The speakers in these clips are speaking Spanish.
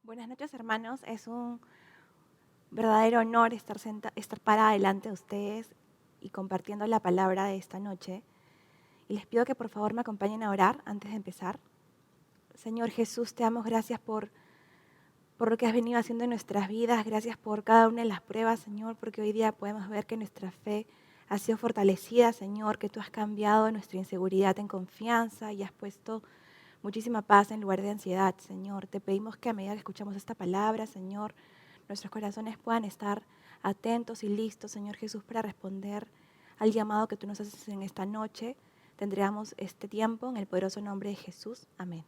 Buenas noches, hermanos. Es un verdadero honor estar parada delante de ustedes y compartiendo la palabra de esta noche. Y les pido que por favor me acompañen a orar antes de empezar. Señor Jesús, te damos gracias por lo que has venido haciendo en nuestras vidas. Gracias por cada una de las pruebas, Señor, porque hoy día podemos ver que nuestra fe ha sido fortalecida, Señor, que tú has cambiado nuestra inseguridad en confianza y has puesto muchísima paz en lugar de ansiedad, Señor. Te pedimos que a medida que escuchamos esta palabra, Señor, nuestros corazones puedan estar atentos y listos, Señor Jesús, para responder al llamado que tú nos haces en esta noche. Tendríamos este tiempo en el poderoso nombre de Jesús. Amén.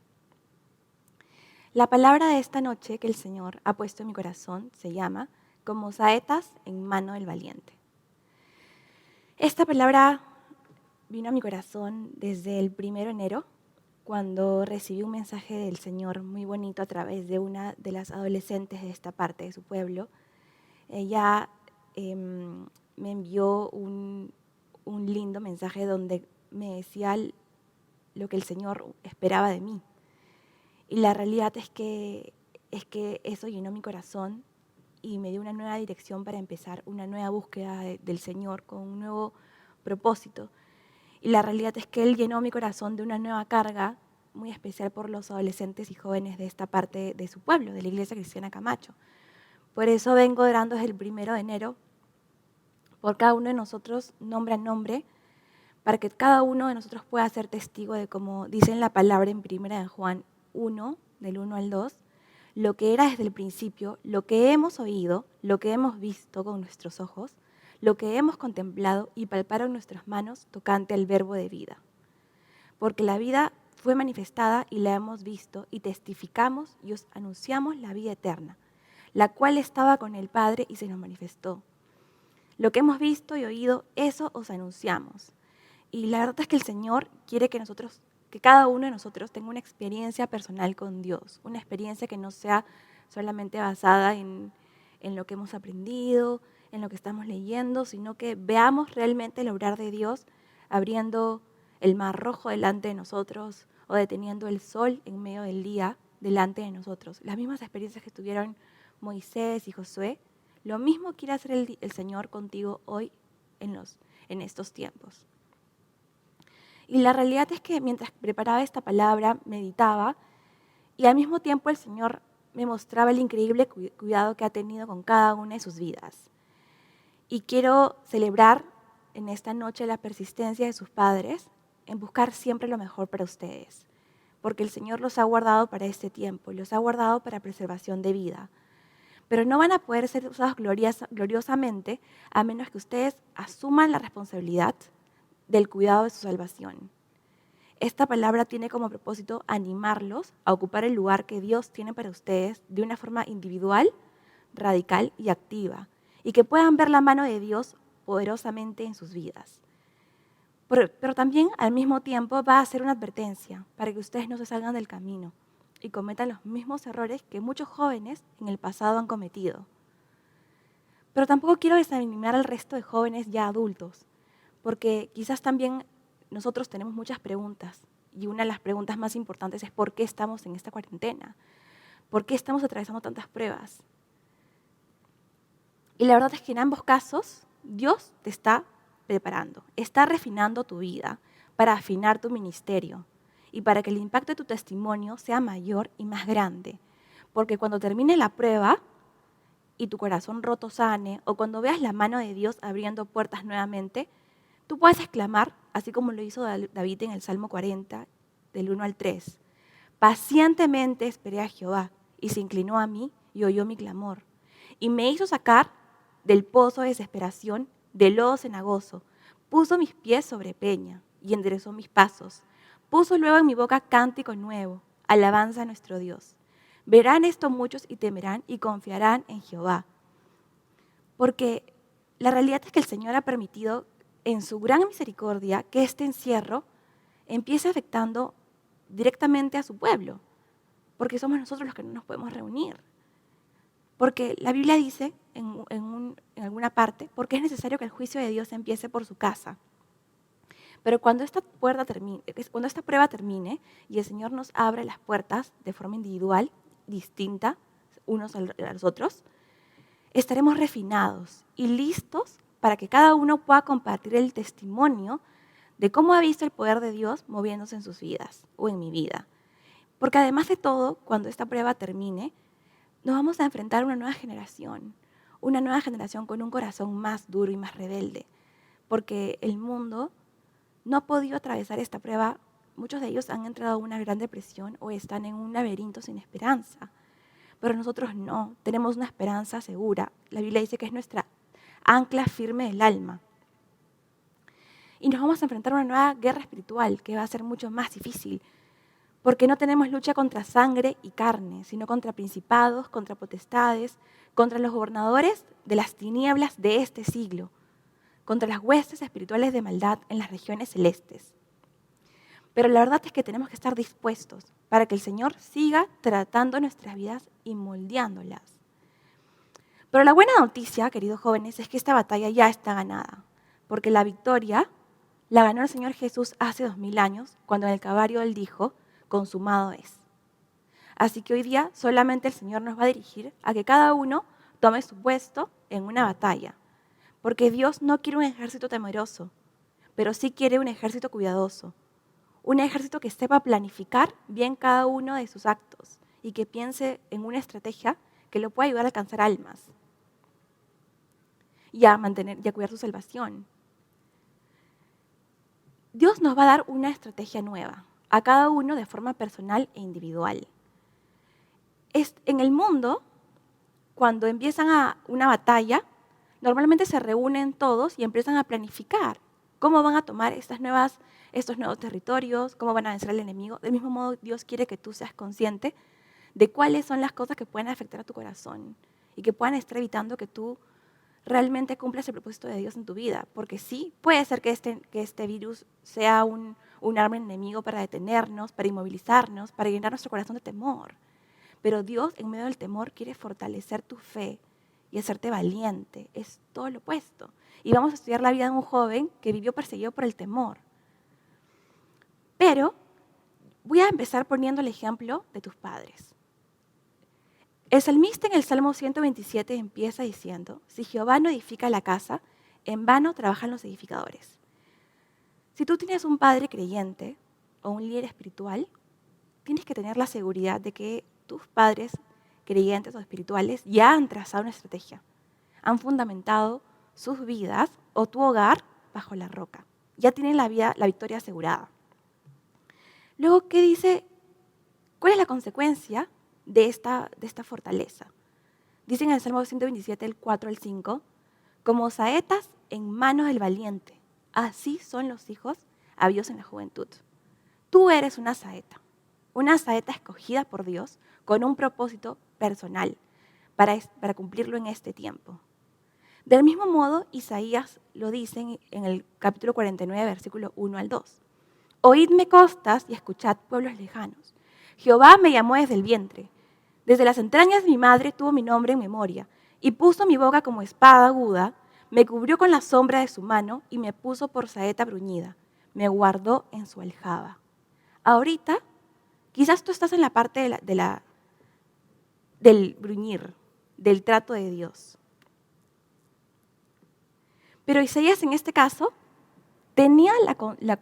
La palabra de esta noche que el Señor ha puesto en mi corazón se llama como saetas en mano del valiente. Esta palabra vino a mi corazón desde el 1 de enero, cuando recibí un mensaje del Señor muy bonito a través de una de las adolescentes de esta parte de su pueblo. Ella me envió un lindo mensaje donde me decía lo que el Señor esperaba de mí. Y la realidad es que eso llenó mi corazón y me dio una nueva dirección para empezar una nueva búsqueda del Señor con un nuevo propósito. Y la realidad es que Él llenó mi corazón de una nueva carga muy especial por los adolescentes y jóvenes de esta parte de su pueblo, de la Iglesia Cristiana Camacho. Por eso vengo orando desde el 1 de enero por cada uno de nosotros, nombre a nombre, para que cada uno de nosotros pueda ser testigo de, como dice en la palabra en 1 de Juan 1, del 1 al 2, lo que era desde el principio, lo que hemos oído, lo que hemos visto con nuestros ojos, lo que hemos contemplado y palparon nuestras manos tocante al verbo de vida. Porque la vida fue manifestada y la hemos visto y testificamos y os anunciamos la vida eterna, la cual estaba con el Padre y se nos manifestó. Lo que hemos visto y oído, eso os anunciamos. Y la verdad es que el Señor quiere que cada uno de nosotros tenga una experiencia personal con Dios, una experiencia que no sea solamente basada en lo que hemos aprendido, en lo que estamos leyendo, sino que veamos realmente el obrar de Dios abriendo el mar rojo delante de nosotros o deteniendo el sol en medio del día delante de nosotros. Las mismas experiencias que tuvieron Moisés y Josué, lo mismo quiere hacer el Señor contigo hoy en estos tiempos. Y la realidad es que mientras preparaba esta palabra, meditaba y al mismo tiempo el Señor me mostraba el increíble cuidado que ha tenido con cada una de sus vidas. Y quiero celebrar en esta noche la persistencia de sus padres en buscar siempre lo mejor para ustedes, porque el Señor los ha guardado para este tiempo y los ha guardado para preservación de vida. Pero no van a poder ser usados gloriosamente a menos que ustedes asuman la responsabilidad del cuidado de su salvación. Esta palabra tiene como propósito animarlos a ocupar el lugar que Dios tiene para ustedes de una forma individual, radical y activa, y que puedan ver la mano de Dios poderosamente en sus vidas. Pero también al mismo tiempo va a ser una advertencia para que ustedes no se salgan del camino y cometan los mismos errores que muchos jóvenes en el pasado han cometido. Pero tampoco quiero desanimar al resto de jóvenes ya adultos, porque quizás también nosotros tenemos muchas preguntas y una de las preguntas más importantes es ¿por qué estamos en esta cuarentena? ¿Por qué estamos atravesando tantas pruebas? Y la verdad es que en ambos casos Dios te está preparando, está refinando tu vida para afinar tu ministerio y para que el impacto de tu testimonio sea mayor y más grande. Porque cuando termine la prueba y tu corazón roto sane, o cuando veas la mano de Dios abriendo puertas nuevamente, tú puedes exclamar, así como lo hizo David en el Salmo 40, del 1 al 3. Pacientemente esperé a Jehová, y se inclinó a mí y oyó mi clamor. Y me hizo sacar del pozo de desesperación, del lodo cenagoso. Puso mis pies sobre peña y enderezó mis pasos. Puso luego en mi boca cántico nuevo, alabanza a nuestro Dios. Verán esto muchos y temerán y confiarán en Jehová. Porque la realidad es que el Señor ha permitido en su gran misericordia que este encierro empiece afectando directamente a su pueblo, porque somos nosotros los que no nos podemos reunir. Porque la Biblia dice en alguna parte, porque es necesario que el juicio de Dios empiece por su casa. Pero cuando esta prueba termine y el Señor nos abre las puertas de forma individual, distinta, unos a los otros, estaremos refinados y listos para que cada uno pueda compartir el testimonio de cómo ha visto el poder de Dios moviéndose en sus vidas o en mi vida. Porque además de todo, cuando esta prueba termine, nos vamos a enfrentar a una nueva generación con un corazón más duro y más rebelde, porque el mundo no ha podido atravesar esta prueba. Muchos de ellos han entrado en una gran depresión o están en un laberinto sin esperanza, pero nosotros no, tenemos una esperanza segura. La Biblia dice que es nuestra ancla firme del alma. Y nos vamos a enfrentar a una nueva guerra espiritual que va a ser mucho más difícil, porque no tenemos lucha contra sangre y carne, sino contra principados, contra potestades, contra los gobernadores de las tinieblas de este siglo, contra las huestes espirituales de maldad en las regiones celestes. Pero la verdad es que tenemos que estar dispuestos para que el Señor siga tratando nuestras vidas y moldeándolas. Pero la buena noticia, queridos jóvenes, es que esta batalla ya está ganada, porque la victoria la ganó el Señor Jesús hace 2000 años, cuando en el Calvario Él dijo: consumado es. Así que hoy día solamente el Señor nos va a dirigir a que cada uno tome su puesto en una batalla. Porque Dios no quiere un ejército temeroso, pero sí quiere un ejército cuidadoso. Un ejército que sepa planificar bien cada uno de sus actos y que piense en una estrategia que lo pueda ayudar a alcanzar almas y a mantener y a cuidar su salvación. Dios nos va a dar una estrategia nueva a cada uno de forma personal e individual. En el mundo, cuando empiezan una batalla, normalmente se reúnen todos y empiezan a planificar cómo van a tomar estos nuevos territorios, cómo van a vencer al enemigo. Del mismo modo, Dios quiere que tú seas consciente de cuáles son las cosas que pueden afectar a tu corazón y que puedan estar evitando que tú realmente cumplas el propósito de Dios en tu vida. Porque sí, puede ser que este virus sea un arma enemigo para detenernos, para inmovilizarnos, para llenar nuestro corazón de temor. Pero Dios, en medio del temor, quiere fortalecer tu fe y hacerte valiente. Es todo lo opuesto. Y vamos a estudiar la vida de un joven que vivió perseguido por el temor. Pero voy a empezar poniendo el ejemplo de tus padres. El salmista en el Salmo 127 empieza diciendo: si Jehová no edifica la casa, en vano trabajan los edificadores. Si tú tienes un padre creyente o un líder espiritual, tienes que tener la seguridad de que tus padres creyentes o espirituales ya han trazado una estrategia, han fundamentado sus vidas o tu hogar bajo la roca. Ya tienen la victoria asegurada. Luego, ¿qué dice? ¿Cuál es la consecuencia de esta fortaleza? Dice en el Salmo 127, el 4 al 5, como saetas en manos del valiente, así son los hijos habidos en la juventud. Tú eres una saeta escogida por Dios con un propósito personal para cumplirlo en este tiempo. Del mismo modo, Isaías lo dice en el capítulo 49, versículo 1 al 2. Oídme costas y escuchad pueblos lejanos. Jehová me llamó desde el vientre. Desde las entrañas de mi madre tuvo mi nombre en memoria y puso mi boca como espada aguda, me cubrió con la sombra de su mano y me puso por saeta bruñida. Me guardó en su aljaba. Ahorita, quizás tú estás en la parte del bruñir, del trato de Dios. Pero Isaías en este caso tenía la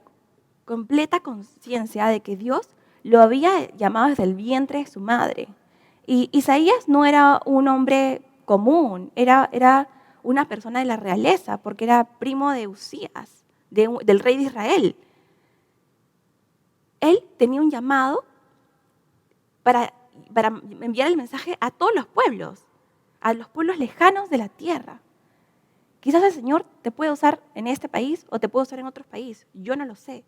completa conciencia de que Dios lo había llamado desde el vientre de su madre. Y Isaías no era un hombre común, era una persona de la realeza, porque era primo de Usías, del rey de Israel. Él tenía un llamado para enviar el mensaje a todos los pueblos, a los pueblos lejanos de la tierra. Quizás el Señor te puede usar en este país o te puede usar en otro país, yo no lo sé.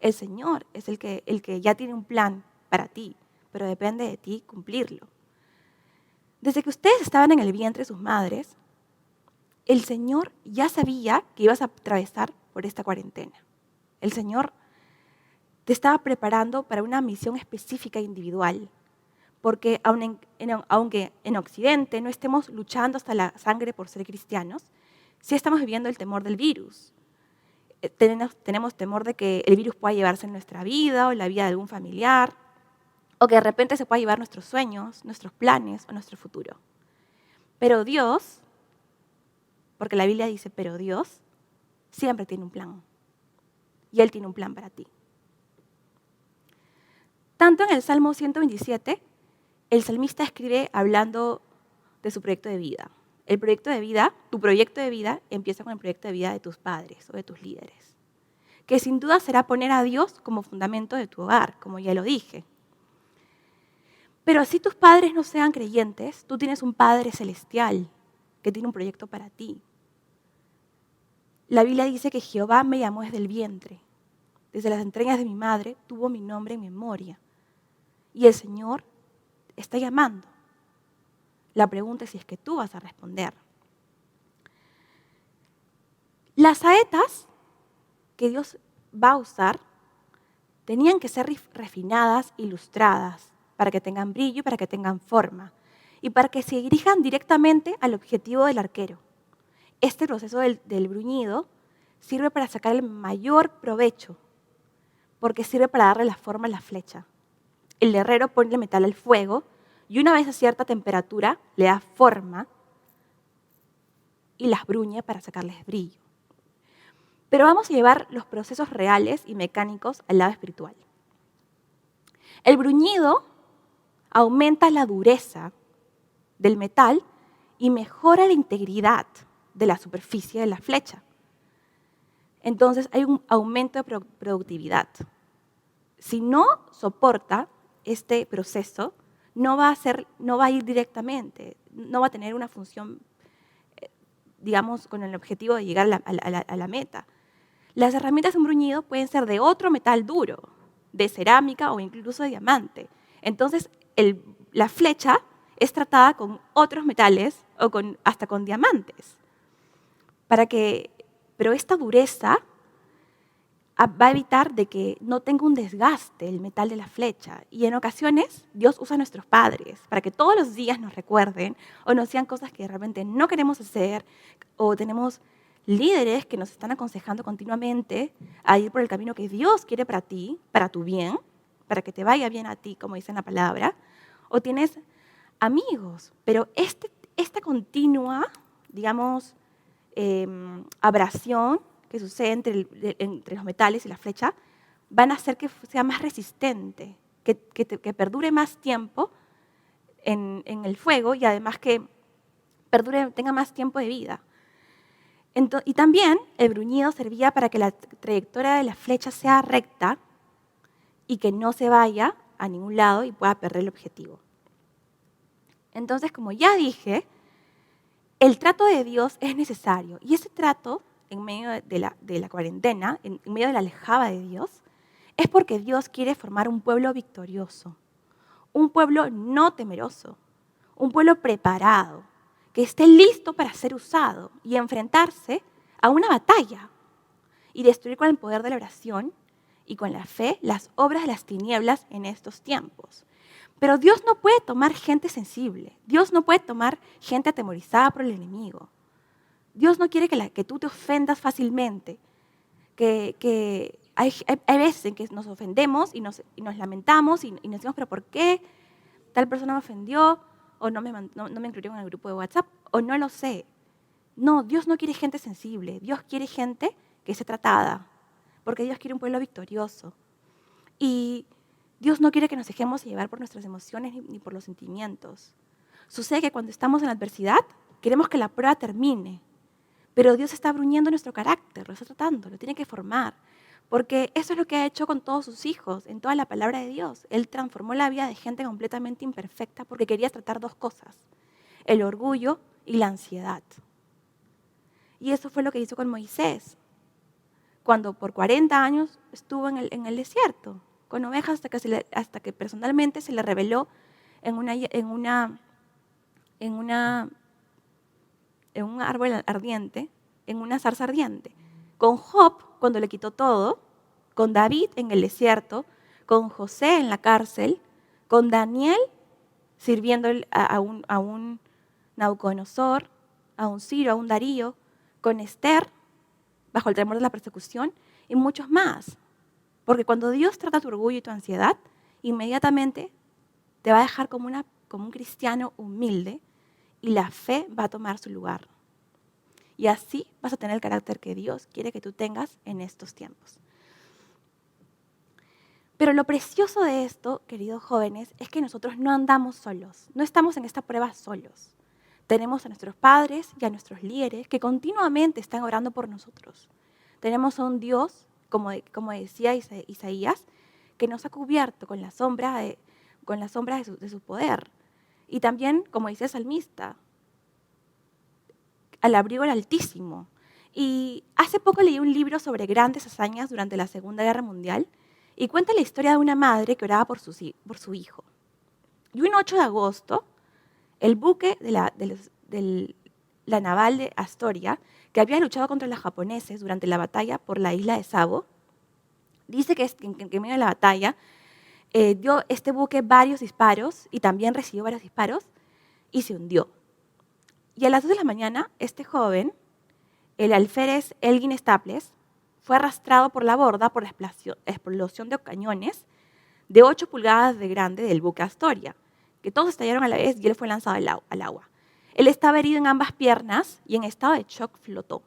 El Señor es el que ya tiene un plan para ti, pero depende de ti cumplirlo. Desde que ustedes estaban en el vientre de sus madres, el Señor ya sabía que ibas a atravesar por esta cuarentena. El Señor te estaba preparando para una misión específica e individual, porque aunque en Occidente no estemos luchando hasta la sangre por ser cristianos, sí estamos viviendo el temor del virus. Tenemos temor de que el virus pueda llevarse en nuestra vida o en la vida de algún familiar. o que de repente se pueda llevar nuestros sueños, nuestros planes o nuestro futuro. Pero Dios, porque la Biblia dice, pero Dios siempre tiene un plan. Y Él tiene un plan para ti. Tanto en el Salmo 127, el salmista escribe hablando de su proyecto de vida. El proyecto de vida, tu proyecto de vida, empieza con el proyecto de vida de tus padres o de tus líderes, que sin duda será poner a Dios como fundamento de tu hogar, como ya lo dije. Pero así tus padres no sean creyentes, tú tienes un Padre celestial que tiene un proyecto para ti. La Biblia dice que Jehová me llamó desde el vientre. Desde las entrañas de mi madre tuvo mi nombre en memoria. Y el Señor está llamando. La pregunta es si es que tú vas a responder. Las saetas que Dios va a usar tenían que ser refinadas, ilustradas, para que tengan brillo y para que tengan forma, y para que se dirijan directamente al objetivo del arquero. Este proceso del bruñido sirve para sacar el mayor provecho, porque sirve para darle la forma a la flecha. El herrero pone el metal al fuego y una vez a cierta temperatura le da forma y las bruñe para sacarles brillo. Pero vamos a llevar los procesos reales y mecánicos al lado espiritual. El bruñido aumenta la dureza del metal y mejora la integridad de la superficie de la flecha. Entonces hay un aumento de productividad. Si no soporta este proceso, no va a ir directamente, no va a tener una función, digamos, con el objetivo de llegar a la meta. Las herramientas de un bruñido pueden ser de otro metal duro, de cerámica o incluso de diamante. Entonces, la flecha es tratada con otros metales o hasta con diamantes. Pero esta dureza va a evitar de que no tenga un desgaste el metal de la flecha. Y en ocasiones Dios usa a nuestros padres para que todos los días nos recuerden o nos digan cosas que realmente no queremos hacer, o tenemos líderes que nos están aconsejando continuamente a ir por el camino que Dios quiere para ti, para tu bien, para que te vaya bien a ti, como dice en la palabra, o tienes amigos. Pero esta continua, digamos, abrasión que sucede entre los metales y la flecha, van a hacer que sea más resistente, que perdure más tiempo en el fuego y además que tenga más tiempo de vida. Y también el bruñido servía para que la trayectoria de la flecha sea recta y que no se vaya a ningún lado y pueda perder el objetivo. Entonces, como ya dije, el trato de Dios es necesario. Y ese trato, en medio de la cuarentena, en medio de la alejada de Dios, es porque Dios quiere formar un pueblo victorioso, un pueblo no temeroso, un pueblo preparado, que esté listo para ser usado y enfrentarse a una batalla y destruir con el poder de la oración y con la fe las obras de las tinieblas en estos tiempos. Pero Dios no puede tomar gente sensible. Dios no puede tomar gente atemorizada por el enemigo. Dios no quiere que tú te ofendas fácilmente. Que hay veces en que nos ofendemos y nos lamentamos y nos decimos, pero ¿por qué tal persona me ofendió? O no me incluyó en el grupo de WhatsApp, o no lo sé. No, Dios no quiere gente sensible. Dios quiere gente que esté tratada. Porque Dios quiere un pueblo victorioso. Y Dios no quiere que nos dejemos llevar por nuestras emociones ni por los sentimientos. Sucede que cuando estamos en adversidad, queremos que la prueba termine. Pero Dios está bruñendo nuestro carácter, lo está tratando, lo tiene que formar. Porque eso es lo que ha hecho con todos sus hijos, en toda la palabra de Dios. Él transformó la vida de gente completamente imperfecta porque quería tratar dos cosas: el orgullo y la ansiedad. Y eso fue lo que hizo con Moisés, cuando por 40 años estuvo en el desierto, con ovejas, hasta que personalmente se le reveló en un árbol ardiente, en una zarza ardiente. Con Job, cuando le quitó todo, con David en el desierto, con José en la cárcel, con Daniel sirviendo a un Nabucodonosor, a un Ciro, a un Darío, con Esther, bajo el temor de la persecución, y muchos más. Porque cuando Dios trata tu orgullo y tu ansiedad, inmediatamente te va a dejar como un cristiano humilde y la fe va a tomar su lugar. Y así vas a tener el carácter que Dios quiere que tú tengas en estos tiempos. Pero lo precioso de esto, queridos jóvenes, es que nosotros no andamos solos, no estamos en esta prueba solos. Tenemos a nuestros padres y a nuestros líderes que continuamente están orando por nosotros. Tenemos a un Dios, como decía Isaías, que nos ha cubierto con la sombra de su poder. Y también, como dice el salmista, al abrigo del Altísimo. Y hace poco leí un libro sobre grandes hazañas durante la Segunda Guerra Mundial y cuenta la historia de una madre que oraba por su hijo. Y un 8 de agosto, el buque de la naval de Astoria, que había luchado contra los japoneses durante la batalla por la isla de Savo, dice que en medio de la batalla dio este buque varios disparos y también recibió varios disparos y se hundió. Y a las 2 de la mañana, este joven, el alférez Elgin Staples, fue arrastrado por la borda por la explosión de cañones de 8 pulgadas de grande del buque Astoria, que todos estallaron a la vez y él fue lanzado al agua. Él estaba herido en ambas piernas y en estado de shock flotó.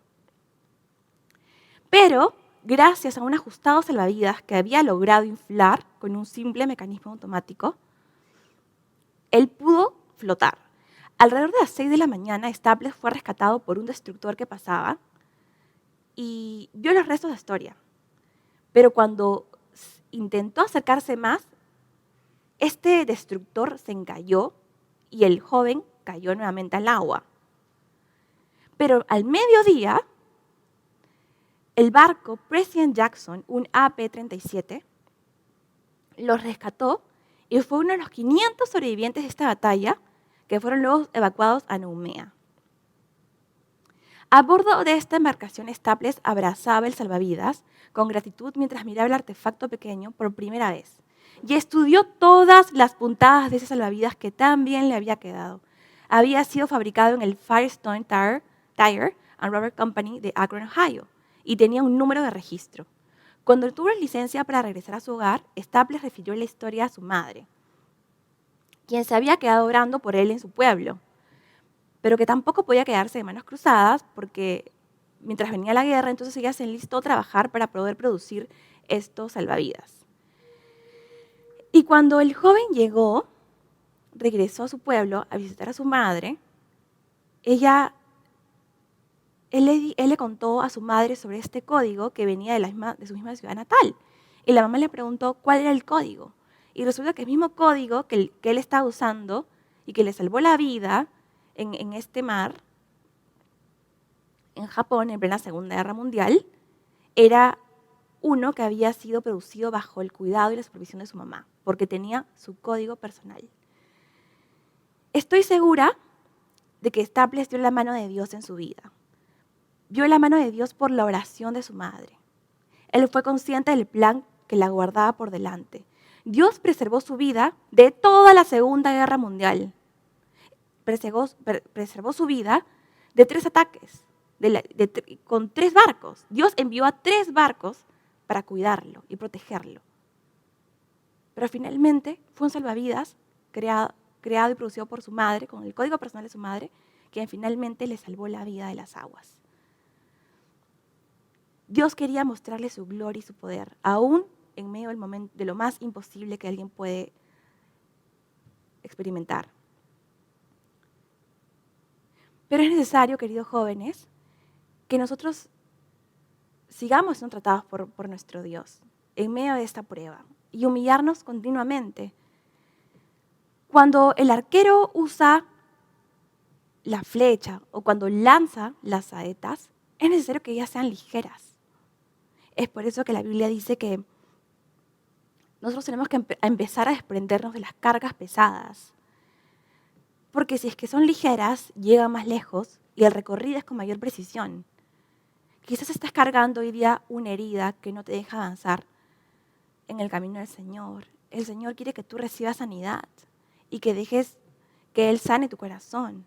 Pero, gracias a un ajustado salvavidas que había logrado inflar con un simple mecanismo automático, él pudo flotar. Alrededor de las 6 de la mañana, Staples fue rescatado por un destructor que pasaba y vio los restos de Astoria. Pero cuando intentó acercarse más, este destructor se encalló y el joven cayó nuevamente al agua. Pero al mediodía, el barco President Jackson, un AP-37, los rescató y fue uno de los 500 sobrevivientes de esta batalla que fueron luego evacuados a Noumea. A bordo de esta embarcación, Staples abrazaba el salvavidas con gratitud mientras miraba el artefacto pequeño por primera vez y estudió todas las puntadas de ese salvavidas que tan bien le había quedado. Había sido fabricado en el Firestone Tire and Rubber Company de Akron, Ohio, y tenía un número de registro. Cuando tuvo licencia para regresar a su hogar, Staples refirió la historia a su madre, quien se había quedado orando por él en su pueblo, pero que tampoco podía quedarse de manos cruzadas porque mientras venía la guerra, entonces ella se enlistó a trabajar para poder producir estos salvavidas. Y cuando el joven regresó a su pueblo a visitar a su madre, él le contó a su madre sobre este código que venía de su misma ciudad natal. Y la mamá le preguntó cuál era el código. Y resulta que el mismo código que él estaba usando y que le salvó la vida en este mar, en Japón, en plena Segunda Guerra Mundial, era uno que había sido producido bajo el cuidado y la supervisión de su mamá, porque tenía su código personal. Estoy segura de que Staples vio la mano de Dios en su vida. Vio la mano de Dios por la oración de su madre. Él fue consciente del plan que la guardaba por delante. Dios preservó su vida de toda la Segunda Guerra Mundial. Preservó su vida de 3 ataques, con 3 barcos. Dios envió a 3 barcos para cuidarlo y protegerlo. Pero finalmente fue un salvavidas creado y producido por su madre, con el código personal de su madre, quien finalmente le salvó la vida de las aguas. Dios quería mostrarle su gloria y su poder, aún en medio del momento de lo más imposible que alguien puede experimentar. Pero es necesario, queridos jóvenes, que nosotros sigamos siendo tratados por nuestro Dios en medio de esta prueba y humillarnos continuamente. Cuando el arquero usa la flecha o cuando lanza las saetas, es necesario que ellas sean ligeras. Es por eso que la Biblia dice que nosotros tenemos que empezar a desprendernos de las cargas pesadas. Porque si es que son ligeras, llegan más lejos y el recorrido es con mayor precisión. Quizás estás cargando hoy día una herida que no te deja avanzar en el camino del Señor. El Señor quiere que tú recibas sanidad y que dejes que Él sane tu corazón.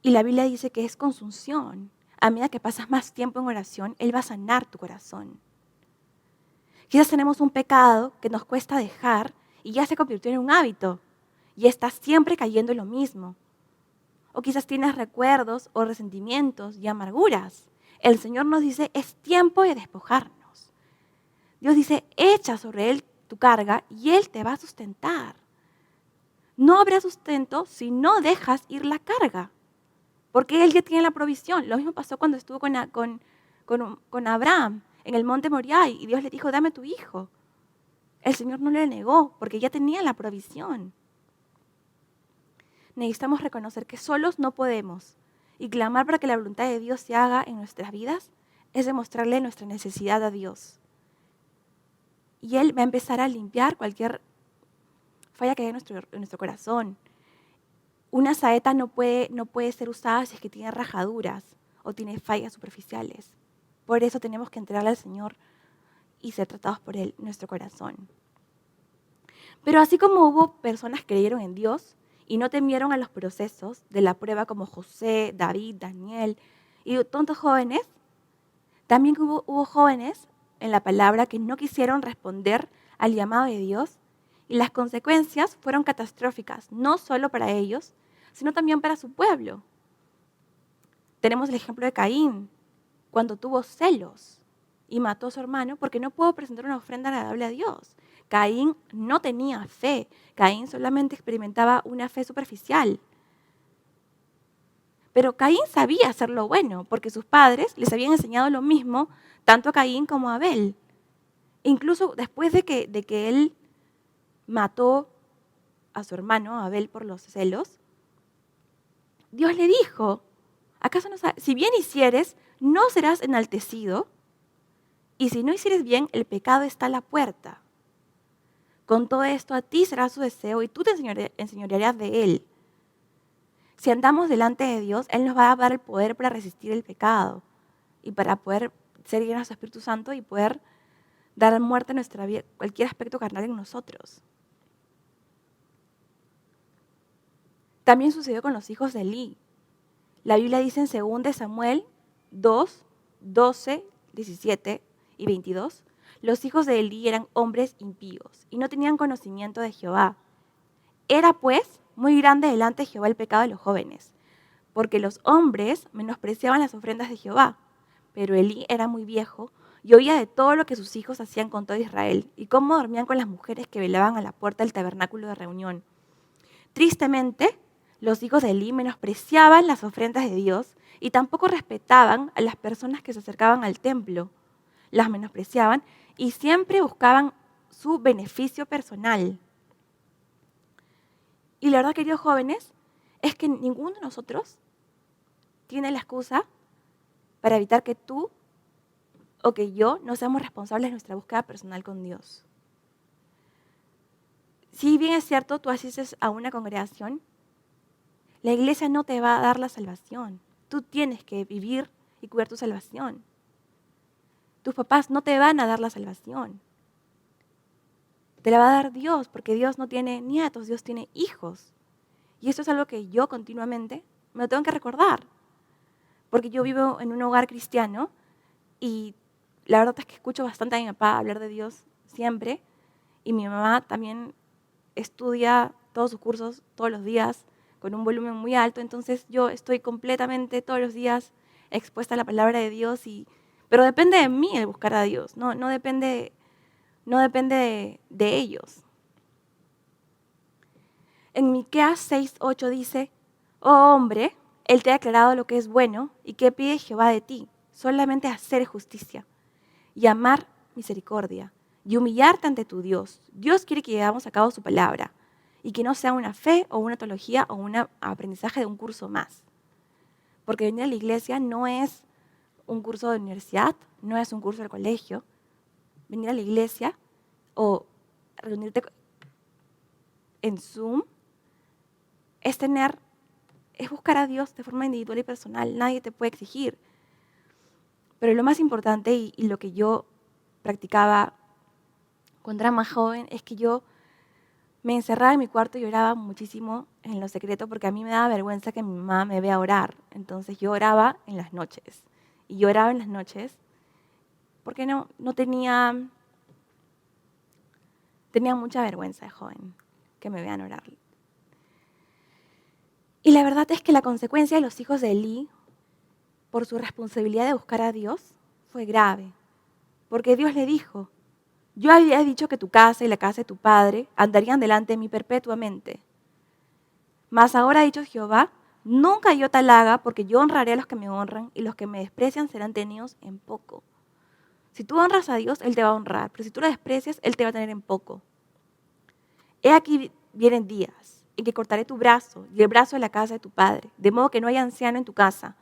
Y la Biblia dice que es con su unción. A medida que pasas más tiempo en oración, Él va a sanar tu corazón. Quizás tenemos un pecado que nos cuesta dejar y ya se convirtió en un hábito. y estás siempre cayendo en lo mismo. O quizás tienes recuerdos o resentimientos y amarguras. El Señor nos dice, es tiempo de despojarnos. Dios dice, echa sobre Él tu carga y Él te va a sustentar. No habrá sustento si no dejas ir la carga, porque Él ya tiene la provisión. Lo mismo pasó cuando estuvo con Abraham en el monte Moriah y Dios le dijo, dame tu hijo. El Señor no le negó porque ya tenía la provisión. Necesitamos reconocer que solos no podemos y clamar para que la voluntad de Dios se haga en nuestras vidas es demostrarle nuestra necesidad a Dios. Y Él va a empezar a limpiar cualquier falla que hay en nuestro corazón. Una saeta no puede ser usada si es que tiene rajaduras o tiene fallas superficiales. Por eso tenemos que entregarle al Señor y ser tratados por Él, nuestro corazón. Pero así como hubo personas que creyeron en Dios y no temieron a los procesos de la prueba como José, David, Daniel y tantos jóvenes, también hubo jóvenes en la palabra que no quisieron responder al llamado de Dios y las consecuencias fueron catastróficas, no solo para ellos, sino también para su pueblo. Tenemos el ejemplo de Caín, cuando tuvo celos y mató a su hermano porque no pudo presentar una ofrenda agradable a Dios. Caín no tenía fe, Caín solamente experimentaba una fe superficial. Pero Caín sabía hacer lo bueno, porque sus padres les habían enseñado lo mismo, tanto a Caín como a Abel. Incluso después de que él mató a su hermano, a Abel, por los celos, Dios le dijo, ¿acaso no sabes? Si bien hicieres, no serás enaltecido, y si no hicieres bien, el pecado está a la puerta. Con todo esto a ti será su deseo y tú te enseñorearás de él. Si andamos delante de Dios, Él nos va a dar el poder para resistir el pecado y para poder ser llenos de su Espíritu Santo y poder dar muerte a nuestra vida, cualquier aspecto carnal en nosotros. También sucedió con los hijos de Elí. La Biblia dice en 2 Samuel 2, 12, 17 y 22, los hijos de Elí eran hombres impíos y no tenían conocimiento de Jehová. Era pues muy grande delante de Jehová el pecado de los jóvenes, porque los hombres menospreciaban las ofrendas de Jehová. Pero Elí era muy viejo y oía de todo lo que sus hijos hacían con todo Israel y cómo dormían con las mujeres que velaban a la puerta del tabernáculo de reunión. Tristemente, los hijos de Elí menospreciaban las ofrendas de Dios y tampoco respetaban a las personas que se acercaban al templo. Las menospreciaban y siempre buscaban su beneficio personal. Y la verdad, queridos jóvenes, es que ninguno de nosotros tiene la excusa para evitar que tú o que yo no seamos responsables de nuestra búsqueda personal con Dios. Si bien es cierto, tú asistes a una congregación, la iglesia no te va a dar la salvación. Tú tienes que vivir y cuidar tu salvación. Tus papás no te van a dar la salvación. Te la va a dar Dios, porque Dios no tiene nietos, Dios tiene hijos. Y esto es algo que yo continuamente me lo tengo que recordar. Porque yo vivo en un hogar cristiano y la verdad es que escucho bastante a mi papá hablar de Dios siempre. Y mi mamá también estudia todos sus cursos todos los días con un volumen muy alto. Entonces yo estoy completamente todos los días expuesta a la palabra de Dios. Pero depende de mí el buscar a Dios, no depende de ellos. En Miqueas 6:8 dice, oh hombre, Él te ha declarado lo que es bueno y qué pide Jehová de ti, solamente hacer justicia y amar misericordia y humillarte ante tu Dios. Dios quiere que llevamos a cabo su palabra y que no sea una fe o una teología o un aprendizaje de un curso más. Porque venir a la iglesia no es un curso de universidad, no es un curso del colegio. Venir a la iglesia o reunirte en Zoom es buscar a Dios de forma individual y personal. Nadie te puede exigir. Pero lo más importante y lo que yo practicaba cuando era más joven es que yo me encerraba en mi cuarto y lloraba muchísimo en lo secreto porque a mí me daba vergüenza que mi mamá me vea orar. Entonces yo oraba en las noches. Y yo oraba en las noches porque no tenía mucha vergüenza de joven que me vean orar. Y la verdad es que la consecuencia de los hijos de Elí, por su responsabilidad de buscar a Dios, fue grave. Porque Dios le dijo, yo había dicho que tu casa y la casa de tu padre andarían delante de mí perpetuamente. Mas ahora ha dicho Jehová, nunca yo tal haga, porque yo honraré a los que me honran y los que me desprecian serán tenidos en poco. Si tú honras a Dios, Él te va a honrar, pero si tú lo desprecias, Él te va a tener en poco. He aquí vienen días en que cortaré tu brazo y el brazo de la casa de tu padre, de modo que no haya anciano en tu casa.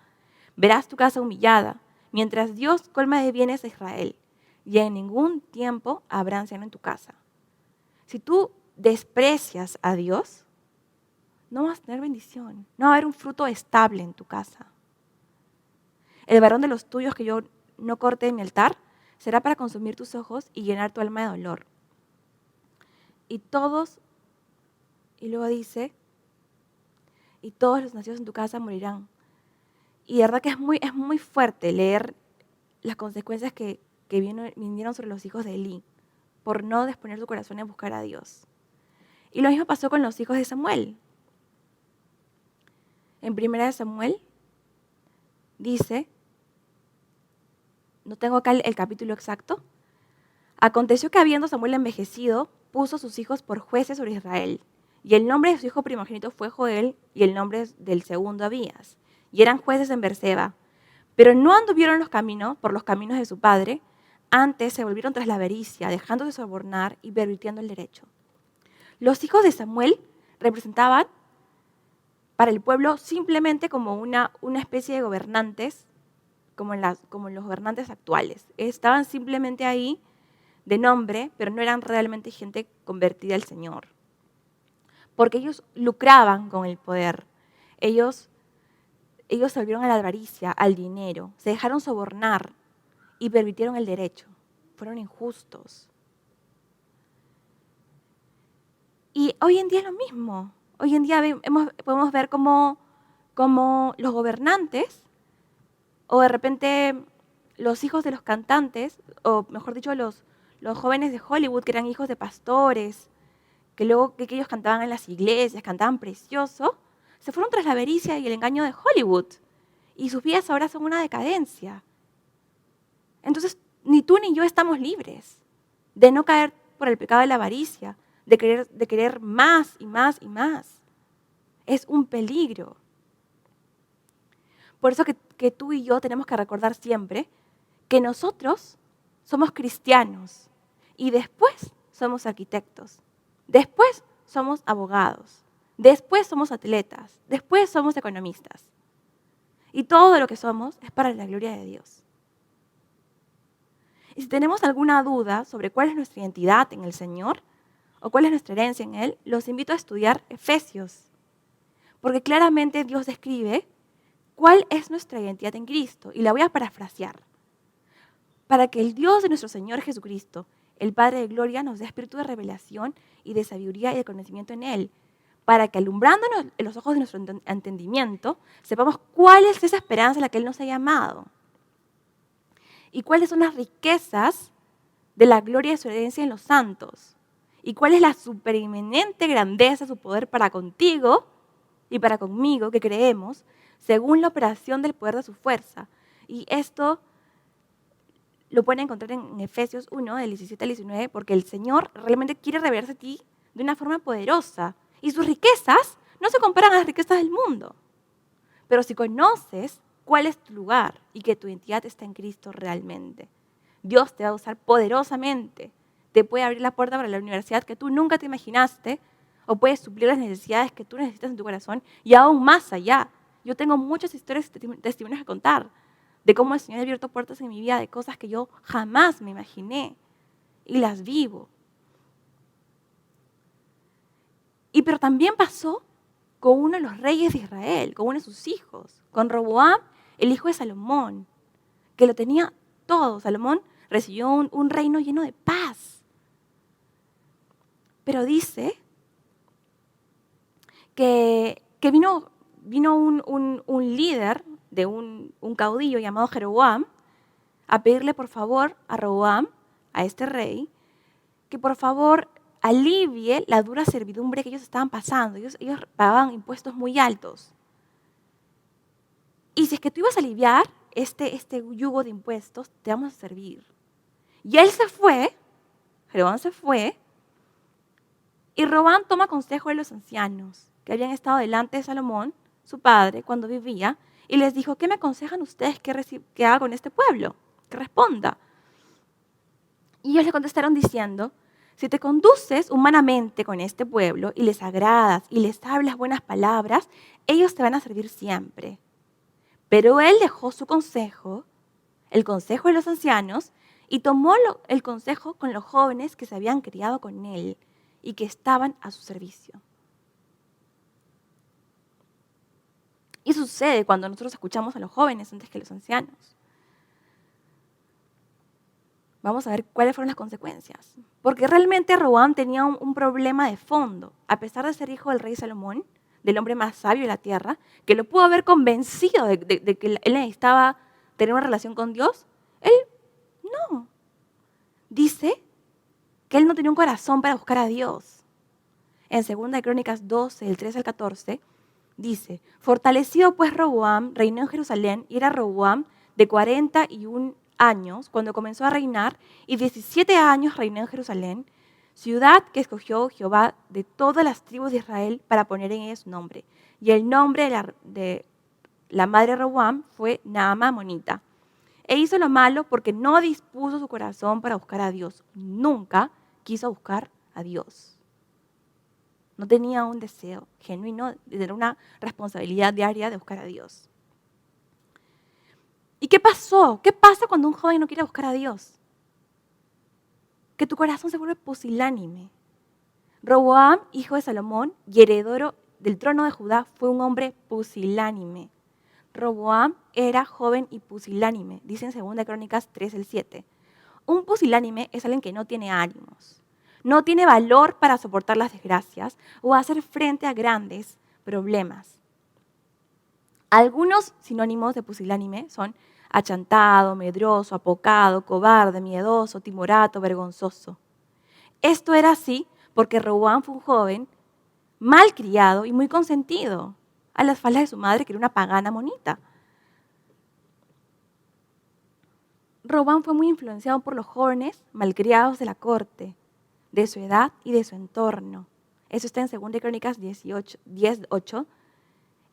Verás tu casa humillada, mientras Dios colma de bienes a Israel, y en ningún tiempo habrá anciano en tu casa. Si tú desprecias a Dios, no vas a tener bendición, no va a haber un fruto estable en tu casa. El varón de los tuyos que yo no corte de mi altar será para consumir tus ojos y llenar tu alma de dolor. Y luego dice, y todos los nacidos en tu casa morirán. Y de verdad que es muy fuerte leer las consecuencias que vinieron sobre los hijos de Elí por no disponer su corazón en buscar a Dios. Y lo mismo pasó con los hijos de Samuel. En 1 Samuel dice, no tengo acá el capítulo exacto, aconteció que habiendo Samuel envejecido, puso a sus hijos por jueces sobre Israel. Y el nombre de su hijo primogénito fue Joel, y el nombre del segundo Abías. Y eran jueces en Beerseba. Pero no anduvieron por los caminos de su padre, antes se volvieron tras la avaricia, dejándose sobornar y pervirtiendo el derecho. Los hijos de Samuel representaban para el pueblo simplemente como una especie de gobernantes, como los gobernantes actuales. Estaban simplemente ahí de nombre, pero no eran realmente gente convertida al Señor. Porque ellos lucraban con el poder. Ellos se volvieron a la avaricia, al dinero, se dejaron sobornar y permitieron el derecho. Fueron injustos. Y hoy en día es lo mismo. Hoy en día podemos ver cómo los gobernantes, o de repente los hijos de los cantantes, o mejor dicho, los jóvenes de Hollywood que eran hijos de pastores, que luego que ellos cantaban en las iglesias, cantaban precioso, se fueron tras la avaricia y el engaño de Hollywood. Y sus vidas ahora son una decadencia. Entonces, ni tú ni yo estamos libres de no caer por el pecado de la avaricia, de querer más y más y más. Es un peligro. Por eso que tú y yo tenemos que recordar siempre que nosotros somos cristianos y después somos arquitectos, después somos abogados, después somos atletas, después somos economistas. Y todo lo que somos es para la gloria de Dios. Y si tenemos alguna duda sobre cuál es nuestra identidad en el Señor o cuál es nuestra herencia en Él, los invito a estudiar Efesios. Porque claramente Dios describe cuál es nuestra identidad en Cristo. Y la voy a parafrasear. Para que el Dios de nuestro Señor Jesucristo, el Padre de Gloria, nos dé espíritu de revelación y de sabiduría y de conocimiento en Él. Para que alumbrándonos en los ojos de nuestro entendimiento, sepamos cuál es esa esperanza a la que Él nos ha llamado. Y cuáles son las riquezas de la gloria de su herencia en los santos. Y cuál es la supereminente grandeza de su poder para contigo y para conmigo, que creemos, según la operación del poder de su fuerza. Y esto lo pueden encontrar en Efesios 1, del 17 al 19, porque el Señor realmente quiere revelarse a ti de una forma poderosa. Y sus riquezas no se comparan a las riquezas del mundo. Pero si conoces cuál es tu lugar y que tu identidad está en Cristo realmente, Dios te va a usar poderosamente. Te puede abrir la puerta para la universidad que tú nunca te imaginaste, o puede suplir las necesidades que tú necesitas en tu corazón y aún más allá. Yo tengo muchas historias y testimonios que contar de cómo el Señor ha abierto puertas en mi vida, de cosas que yo jamás me imaginé y las vivo. Pero también pasó con uno de los reyes de Israel, con uno de sus hijos, con Roboam, el hijo de Salomón, que lo tenía todo. Salomón recibió un reino lleno de paz. Pero dice que vino un líder de un caudillo llamado Jeroboam a pedirle por favor a Roboam, a este rey, que por favor alivie la dura servidumbre que ellos estaban pasando. Ellos pagaban impuestos muy altos. Y si es que tú ibas a aliviar este yugo de impuestos, te vamos a servir. Y él se fue, Jeroboam se fue, y Roboam toma consejo de los ancianos que habían estado delante de Salomón, su padre, cuando vivía, y les dijo, ¿qué me aconsejan ustedes que haga con este pueblo? Que responda. Y ellos le contestaron diciendo, si te conduces humanamente con este pueblo y les agradas y les hablas buenas palabras, ellos te van a servir siempre. Pero él dejó su consejo, el consejo de los ancianos, y tomó el consejo con los jóvenes que se habían criado con él y que estaban a su servicio. Y sucede cuando nosotros escuchamos a los jóvenes antes que a los ancianos. Vamos a ver cuáles fueron las consecuencias. Porque realmente Roboam tenía un problema de fondo. A pesar de ser hijo del rey Salomón, del hombre más sabio de la tierra, que lo pudo haber convencido de que él necesitaba tener una relación con Dios, él no. Dice que él no tenía un corazón para buscar a Dios. En 2 Crónicas 12, del 13 al 14, dice, fortalecido pues Roboam, reinó en Jerusalén, y era Roboam de 41 años cuando comenzó a reinar, y 17 años reinó en Jerusalén, ciudad que escogió Jehová de todas las tribus de Israel para poner en ella su nombre. Y el nombre de la madre de Roboam fue Naamá Monita. E hizo lo malo porque no dispuso su corazón para buscar a Dios. Nunca quiso buscar a Dios. No tenía un deseo genuino de tener una responsabilidad diaria de buscar a Dios. ¿Y qué pasó? ¿Qué pasa cuando un joven no quiere buscar a Dios? Que tu corazón se vuelve pusilánime. Roboam, hijo de Salomón y heredero del trono de Judá, fue un hombre pusilánime. Roboam era joven y pusilánime, dice en 2 Crónicas 3, el 7. Un pusilánime es alguien que no tiene ánimos, no tiene valor para soportar las desgracias o hacer frente a grandes problemas. Algunos sinónimos de pusilánime son achantado, medroso, apocado, cobarde, miedoso, timorato, vergonzoso. Esto era así porque Roboam fue un joven mal criado y muy consentido a las faldas de su madre, que era una pagana monita. Roboam fue muy influenciado por los jóvenes malcriados de la corte, de su edad y de su entorno. Eso está en 2 Crónicas 10:8.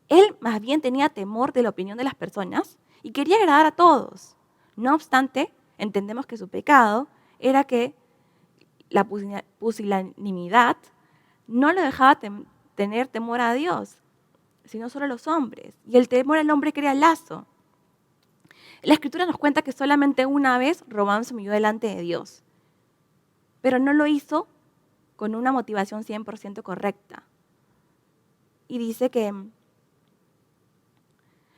Él más bien tenía temor de la opinión de las personas y quería agradar a todos. No obstante, entendemos que su pecado era que la pusilanimidad no lo dejaba tener temor a Dios, sino solo a los hombres. Y el temor al hombre crea lazo. La Escritura nos cuenta que solamente una vez Roboam se humilló delante de Dios, pero no lo hizo con una motivación 100% correcta. Y dice que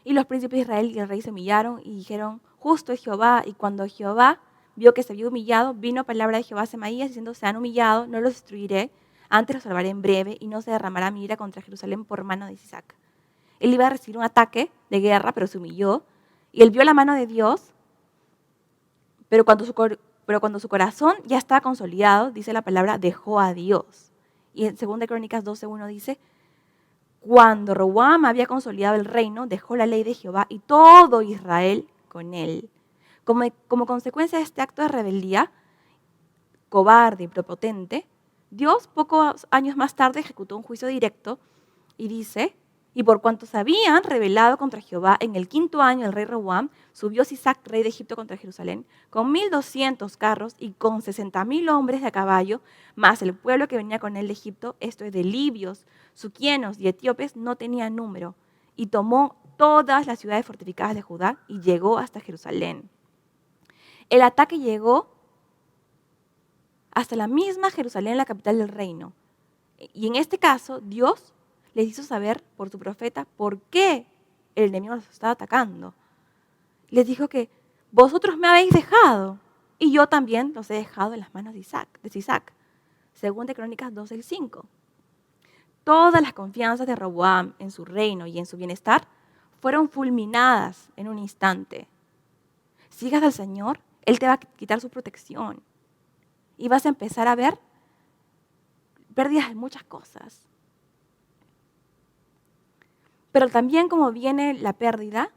y los príncipes de Israel y el rey se humillaron y dijeron, justo es Jehová. Y cuando Jehová vio que se había humillado, vino palabra de Jehová a Semaías diciendo, se han humillado, no los destruiré, antes los salvaré en breve y no se derramará mi ira contra Jerusalén por mano de Sisac. Él iba a recibir un ataque de guerra, pero se humilló. Y él vio la mano de Dios, pero cuando su corazón ya estaba consolidado, dice la palabra, dejó a Dios. Y en 2 Crónicas 12:1 dice, cuando Roboam había consolidado el reino, dejó la ley de Jehová y todo Israel con él. Como consecuencia de este acto de rebeldía, cobarde y prepotente, Dios pocos años más tarde ejecutó un juicio directo y dice, y por cuanto se habían rebelado contra Jehová, en el 5.º año del rey Roboam, subió Sisac, rey de Egipto, contra Jerusalén, con 1.200 carros y con 60.000 hombres de a caballo, más el pueblo que venía con él de Egipto, esto es de libios, suquienos y etíopes, no tenía número, y tomó todas las ciudades fortificadas de Judá y llegó hasta Jerusalén. El ataque llegó hasta la misma Jerusalén, la capital del reino. Y en este caso, Dios les hizo saber por su profeta por qué el enemigo los estaba atacando. Les dijo que vosotros me habéis dejado y yo también los he dejado en las manos de Sisac. 2 Crónicas 12:5. Todas las confianzas de Roboam en su reino y en su bienestar fueron fulminadas en un instante. Sigas al Señor, Él te va a quitar su protección y vas a empezar a ver pérdidas de muchas cosas. Pero también como viene la pérdida,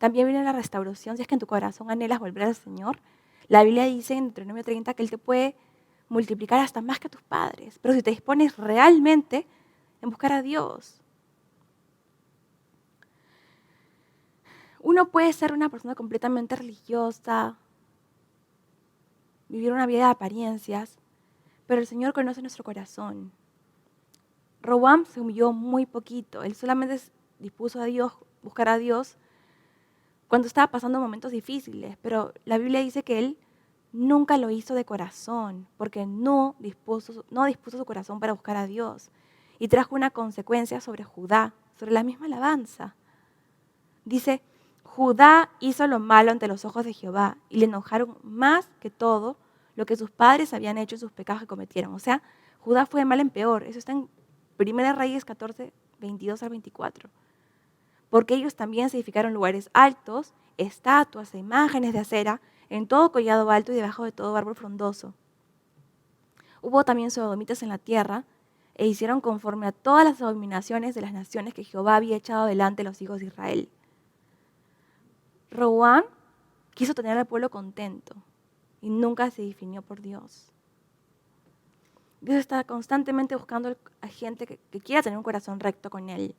también viene la restauración si es que en tu corazón anhelas volver al Señor. La Biblia dice en Deuteronomio 30 que Él te puede multiplicar hasta más que a tus padres, pero si te dispones realmente en buscar a Dios. Uno puede ser una persona completamente religiosa, vivir una vida de apariencias, pero el Señor conoce nuestro corazón. Roboam se humilló muy poquito, él solamente dispuso a Dios, buscar a Dios cuando estaba pasando momentos difíciles, pero la Biblia dice que él nunca lo hizo de corazón, porque no dispuso su corazón para buscar a Dios. Y trajo una consecuencia sobre Judá, sobre la misma alabanza. Dice, Judá hizo lo malo ante los ojos de Jehová y le enojaron más que todo lo que sus padres habían hecho en sus pecados que cometieron. O sea, Judá fue de mal en peor. Eso está en 1 Reyes 14, 22 al 24. Porque ellos también se edificaron lugares altos, estatuas e imágenes de acera, en todo collado alto y debajo de todo árbol frondoso. Hubo también sodomitas en la tierra, e hicieron conforme a todas las abominaciones de las naciones que Jehová había echado delante de los hijos de Israel. Roboam quiso tener al pueblo contento y nunca se definió por Dios. Dios está constantemente buscando a gente que quiera tener un corazón recto con Él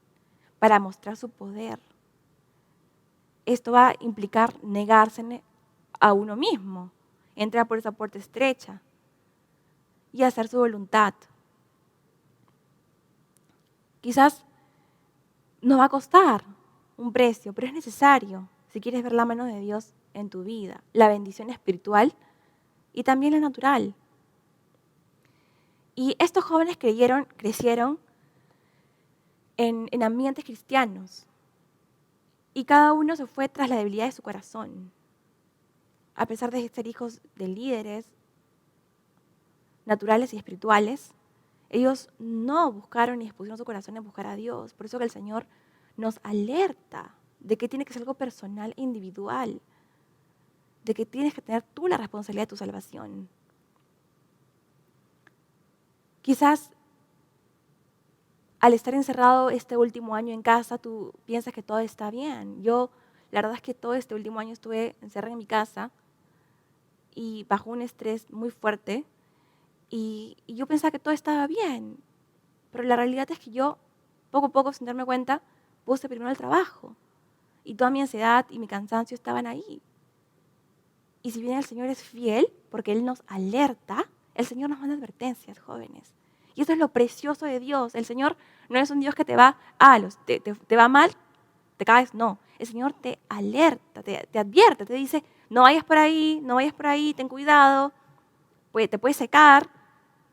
para mostrar su poder. Esto va a implicar negarse a uno mismo, entrar por esa puerta estrecha y hacer su voluntad. Quizás nos va a costar un precio, pero es necesario si quieres ver la mano de Dios en tu vida, la bendición espiritual y también la natural. Y estos jóvenes crecieron en ambientes cristianos y cada uno se fue tras la debilidad de su corazón. A pesar de ser hijos de líderes naturales y espirituales, ellos no buscaron ni expusieron su corazón en buscar a Dios. Por eso que el Señor nos alerta de que tiene que ser algo personal e individual, de que tienes que tener tú la responsabilidad de tu salvación. Quizás al estar encerrado este último año en casa, tú piensas que todo está bien. Yo, la verdad es que todo este último año estuve encerrada en mi casa y bajo un estrés muy fuerte y yo pensaba que todo estaba bien. Pero la realidad es que yo, poco a poco, sin darme cuenta, puse primero el trabajo. Y toda mi ansiedad y mi cansancio estaban ahí. Y si bien el Señor es fiel, porque Él nos alerta, el Señor nos manda advertencias, jóvenes. Y eso es lo precioso de Dios. El Señor no es un Dios que te va, te va mal, te caes. No, el Señor te alerta, te advierte, te dice, no vayas por ahí, no vayas por ahí, ten cuidado, te puedes secar,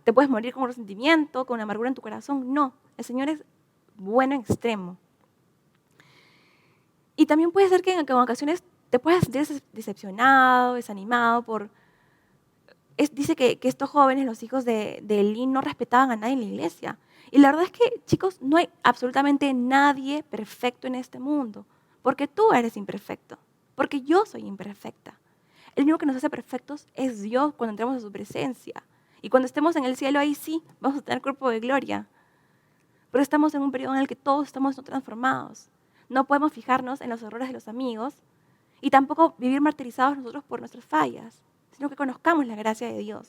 te puedes morir con resentimiento, con amargura en tu corazón. No, el Señor es bueno en extremo. Y también puede ser que en ocasiones te puedas sentir decepcionado, desanimado dice que estos jóvenes, los hijos de Elí, no respetaban a nadie en la iglesia. Y la verdad es que, chicos, no hay absolutamente nadie perfecto en este mundo, porque tú eres imperfecto, porque yo soy imperfecta. El único que nos hace perfectos es Dios cuando entramos a su presencia. Y cuando estemos en el cielo, ahí sí, vamos a tener cuerpo de gloria. Pero estamos en un periodo en el que todos estamos no transformados. No podemos fijarnos en los errores de los amigos y tampoco vivir martirizados nosotros por nuestras fallas, sino que conozcamos la gracia de Dios.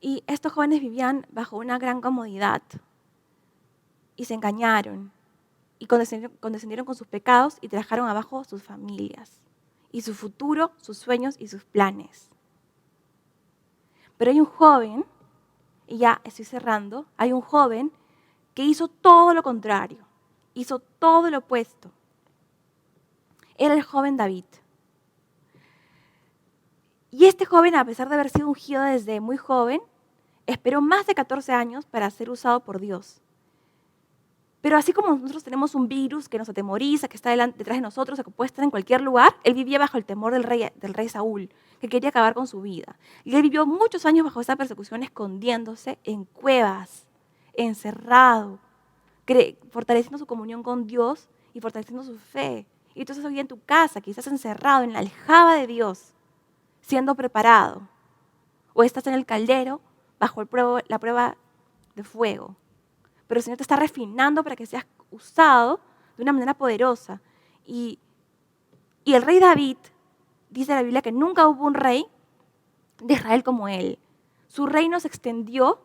Y estos jóvenes vivían bajo una gran comodidad y se engañaron y condescendieron con sus pecados y trajeron abajo sus familias y su futuro, sus sueños y sus planes. Pero hay un joven, y ya estoy cerrando, hay un joven que hizo todo lo contrario, hizo todo lo opuesto. Era el joven David. Y este joven, a pesar de haber sido ungido desde muy joven, esperó más de 14 años para ser usado por Dios. Pero así como nosotros tenemos un virus que nos atemoriza, que está detrás de nosotros, que puede estar en cualquier lugar, él vivía bajo el temor del rey Saúl, que quería acabar con su vida. Y él vivió muchos años bajo esa persecución, escondiéndose en cuevas, encerrado, fortaleciendo su comunión con Dios y fortaleciendo su fe. Y entonces hoy en tu casa, quizás encerrado en la aljaba de Dios, siendo preparado. O estás en el caldero bajo la prueba de fuego. Pero el Señor te está refinando para que seas usado de una manera poderosa. Y el rey David, dice la Biblia que nunca hubo un rey de Israel como él. Su reino se extendió,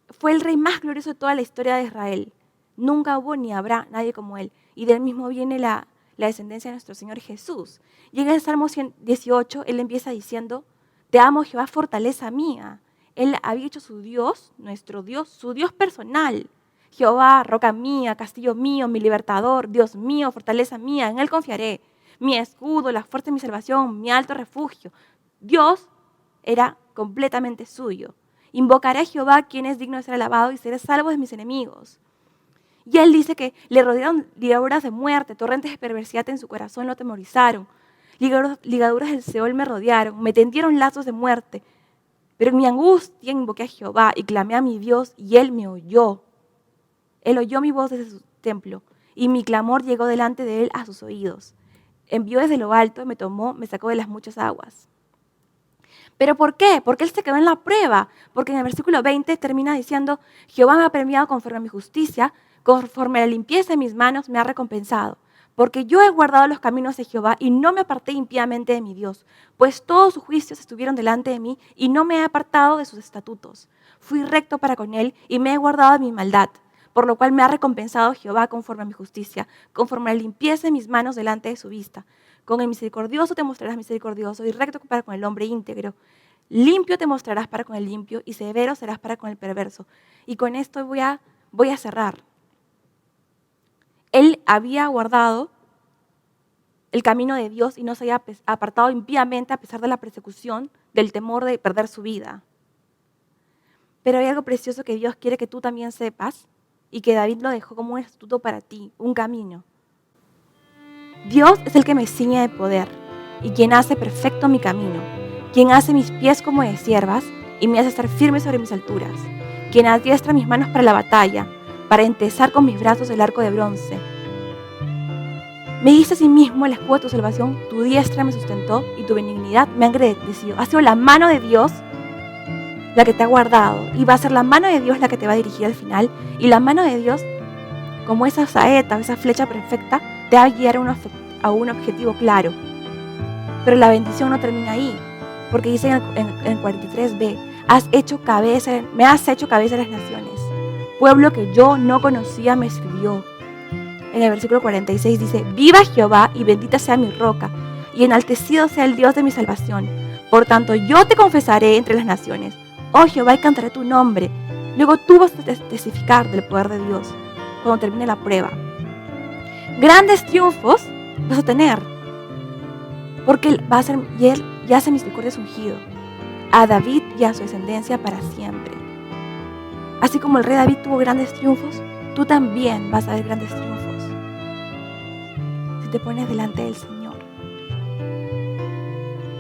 fue el rey más glorioso de toda la historia de Israel. Nunca hubo ni habrá nadie como él. Y de él mismo viene la descendencia de nuestro Señor Jesús. Y en el Salmo 18, él empieza diciendo, te amo Jehová, fortaleza mía. Él había hecho su Dios, nuestro Dios, su Dios personal. Jehová, roca mía, castillo mío, mi libertador, Dios mío, fortaleza mía, en él confiaré. Mi escudo, la fuerza de mi salvación, mi alto refugio. Dios era completamente suyo. Invocaré a Jehová, quien es digno de ser alabado, y seré salvo de mis enemigos. Y él dice que le rodearon ligaduras de muerte, torrentes de perversidad en su corazón lo atemorizaron. Ligaduras del Seol me rodearon, me tendieron lazos de muerte. Pero en mi angustia invoqué a Jehová y clamé a mi Dios, y él me oyó. Él oyó mi voz desde su templo, y mi clamor llegó delante de él a sus oídos. Envió desde lo alto, me tomó, me sacó de las muchas aguas. ¿Pero por qué? Porque él se quedó en la prueba. Porque en el versículo 20 termina diciendo, Jehová me ha premiado conforme a mi justicia, conforme a la limpieza de mis manos me ha recompensado. Porque yo he guardado los caminos de Jehová y no me aparté impíamente de mi Dios, pues todos sus juicios estuvieron delante de mí y no me he apartado de sus estatutos. Fui recto para con él y me he guardado de mi maldad, por lo cual me ha recompensado Jehová conforme a mi justicia, conforme a la limpieza de mis manos delante de su vista. Con el misericordioso te mostrarás misericordioso y recto para con el hombre íntegro. Limpio te mostrarás para con el limpio y severo serás para con el perverso. Y con esto voy a cerrar. Él había guardado el camino de Dios y no se había apartado impíamente a pesar de la persecución, del temor de perder su vida. Pero hay algo precioso que Dios quiere que tú también sepas y que David lo dejó como un estatuto para ti, un camino. Dios es el que me ciñe de poder y quien hace perfecto mi camino, quien hace mis pies como de ciervas y me hace estar firme sobre mis alturas, quien adiestra mis manos para la batalla, para entesar con mis brazos el arco de bronce. Me diste a sí mismo el escudo de tu salvación, tu diestra me sustentó y tu benignidad me ha engrandecido. Ha sido la mano de Dios la que te ha guardado y va a ser la mano de Dios la que te va a dirigir al final, y la mano de Dios, como esa saeta, esa flecha perfecta, te va a guiar a un objetivo claro. Pero la bendición no termina ahí, porque dice en 43b, me has hecho cabeza de las naciones. Pueblo que yo no conocía me escribió. En el versículo 46 dice, viva Jehová y bendita sea mi roca, y enaltecido sea el Dios de mi salvación. Por tanto, yo te confesaré entre las naciones. Oh Jehová, y cantaré tu nombre. Luego tú vas a testificar del poder de Dios cuando termine la prueba. Grandes triunfos vas a tener, porque él va a ser, y él ya hace misericordia es ungido a David y a su descendencia para siempre. Así como el rey David tuvo grandes triunfos, tú también vas a ver grandes triunfos si te pones delante del Señor.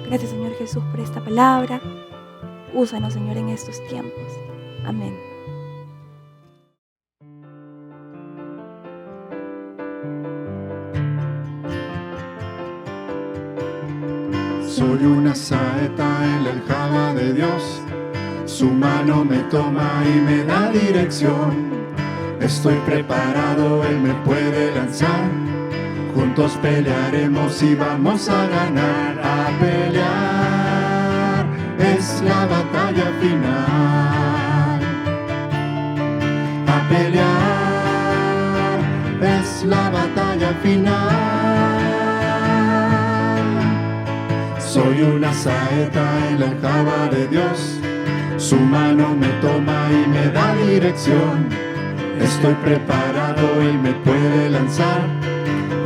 Gracias, Señor Jesús, por esta palabra. Úsanos, Señor, en estos tiempos. Amén. Soy una saeta en la aljaba de Dios, su mano me toma y me da dirección. Estoy preparado, Él me puede lanzar, juntos pelearemos y vamos a ganar. A pelear es la batalla final. A pelear es la batalla final. Soy una saeta en la aljaba de Dios, su mano me toma y me da dirección. Estoy preparado y me puede lanzar,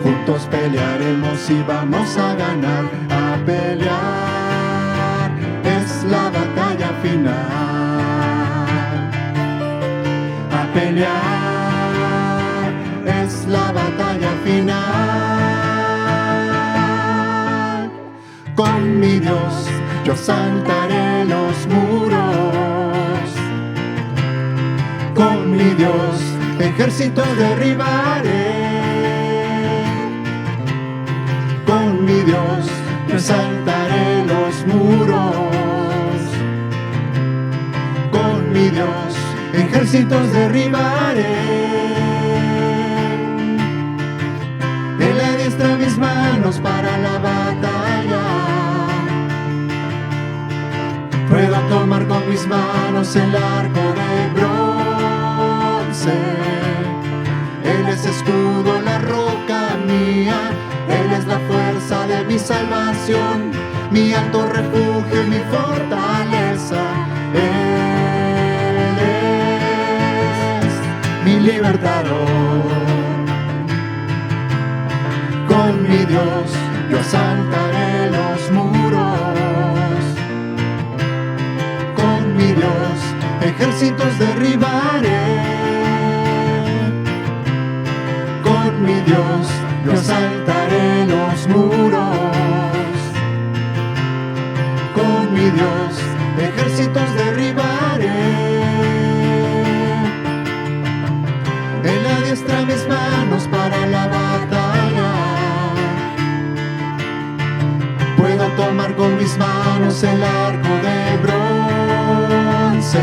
juntos pelearemos y vamos a ganar. A pelear es la batalla final. A pelear es la batalla final. Con mi Dios yo saltaré los muros. Con mi Dios ejércitos derribaré. Con mi Dios yo saltaré los muros. Con mi Dios ejércitos derribaré. manos el arco de bronce. Él es escudo, la roca mía, Él es la fuerza de mi salvación, mi alto refugio y mi fortaleza. Él es mi libertador. Con mi Dios yo asaltaré los muros. Con mi Dios ejércitos derribaré. Con mi Dios yo asaltaré los muros. Con mi Dios ejércitos derribaré. Él adiestra mis manos para la batalla. Puedo tomar con mis manos el arco de bronce.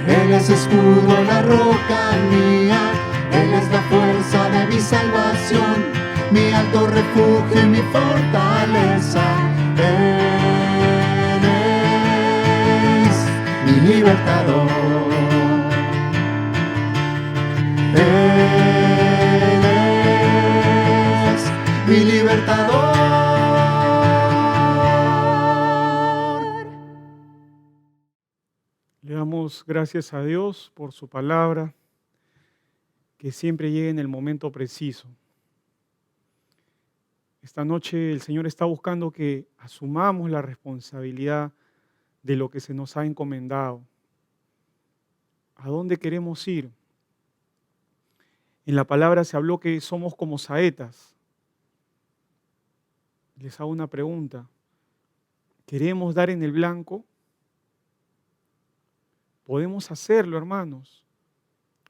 Él es escudo, la roca mía, Él es la fuerza de mi salvación, mi alto refugio y mi fortaleza. Él es mi libertador. Él es mi libertador. Le damos gracias a Dios por su palabra, que siempre llega en el momento preciso. Esta noche el Señor está buscando que asumamos la responsabilidad de lo que se nos ha encomendado. ¿A dónde queremos ir? En la palabra se habló que somos como saetas. Les hago una pregunta. ¿Queremos dar en el blanco? Podemos hacerlo, hermanos,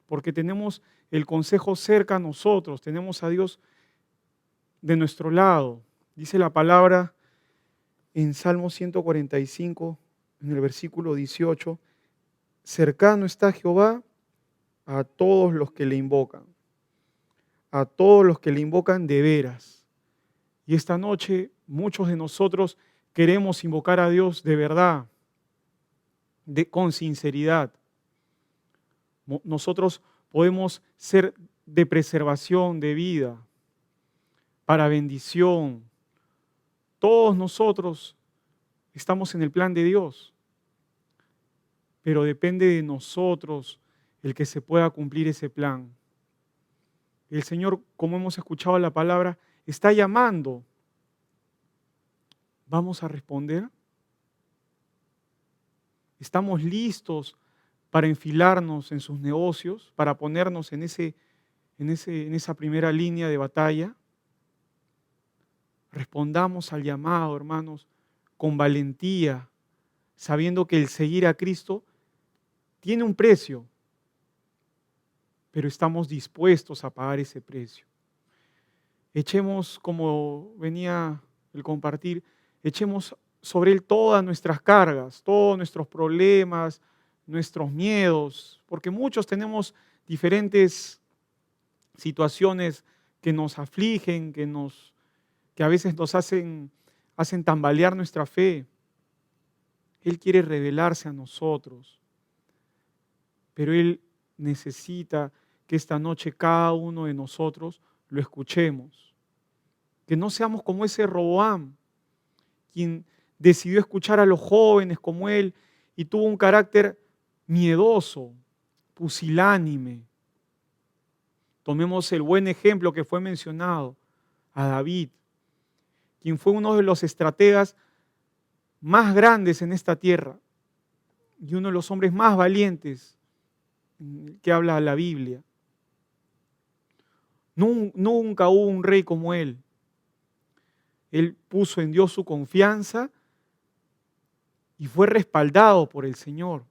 porque tenemos el consejo cerca a nosotros, tenemos a Dios de nuestro lado. Dice la palabra en Salmo 145, en el versículo 18, cercano está Jehová a todos los que le invocan, a todos los que le invocan de veras. Y esta noche muchos de nosotros queremos invocar a Dios de verdad, con sinceridad. Nosotros podemos ser de preservación de vida, para bendición. Todos nosotros estamos en el plan de Dios, pero depende de nosotros el que se pueda cumplir ese plan. El Señor, como hemos escuchado la palabra, está llamando. ¿Vamos a responder? ¿Estamos listos para enfilarnos en sus negocios, para ponernos en esa primera línea de batalla? Respondamos al llamado, hermanos, con valentía, sabiendo que el seguir a Cristo tiene un precio, pero estamos dispuestos a pagar ese precio. Echemos, como venía el compartir, echemos sobre Él todas nuestras cargas, todos nuestros problemas, nuestros miedos, porque muchos tenemos diferentes situaciones que nos afligen, que a veces nos hacen tambalear nuestra fe. Él quiere revelarse a nosotros, pero Él necesita que esta noche cada uno de nosotros lo escuchemos. Que no seamos como ese Roboam, quien decidió escuchar a los jóvenes como él y tuvo un carácter miedoso, pusilánime. Tomemos el buen ejemplo que fue mencionado, a David, quien fue uno de los estrategas más grandes en esta tierra y uno de los hombres más valientes que habla la Biblia. Nunca hubo un rey como él. Él puso en Dios su confianza y fue respaldado por el Señor.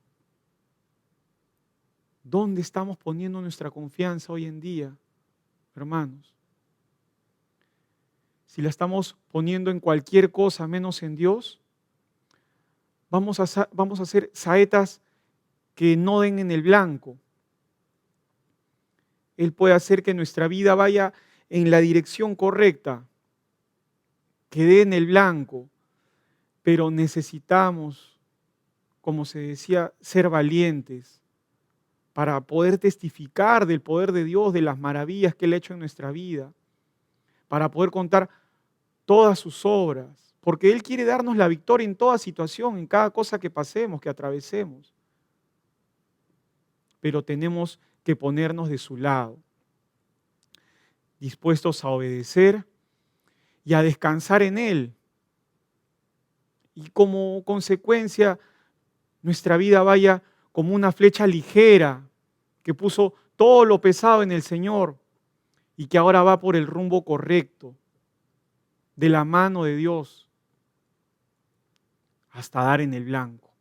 ¿Dónde estamos poniendo nuestra confianza hoy en día, hermanos? Si la estamos poniendo en cualquier cosa menos en Dios, vamos a ser saetas que no den en el blanco. Él puede hacer que nuestra vida vaya en la dirección correcta, que dé en el blanco, pero necesitamos como se decía, ser valientes para poder testificar del poder de Dios, de las maravillas que Él ha hecho en nuestra vida, para poder contar todas sus obras, porque Él quiere darnos la victoria en toda situación, en cada cosa que pasemos, que atravesemos. Pero tenemos que ponernos de su lado, dispuestos a obedecer y a descansar en Él. Y como consecuencia, nuestra vida vaya como una flecha ligera que puso todo lo pesado en el Señor y que ahora va por el rumbo correcto, de la mano de Dios, hasta dar en el blanco.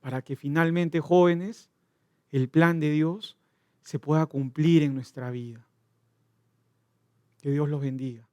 Para que finalmente, jóvenes, el plan de Dios se pueda cumplir en nuestra vida. Que Dios los bendiga.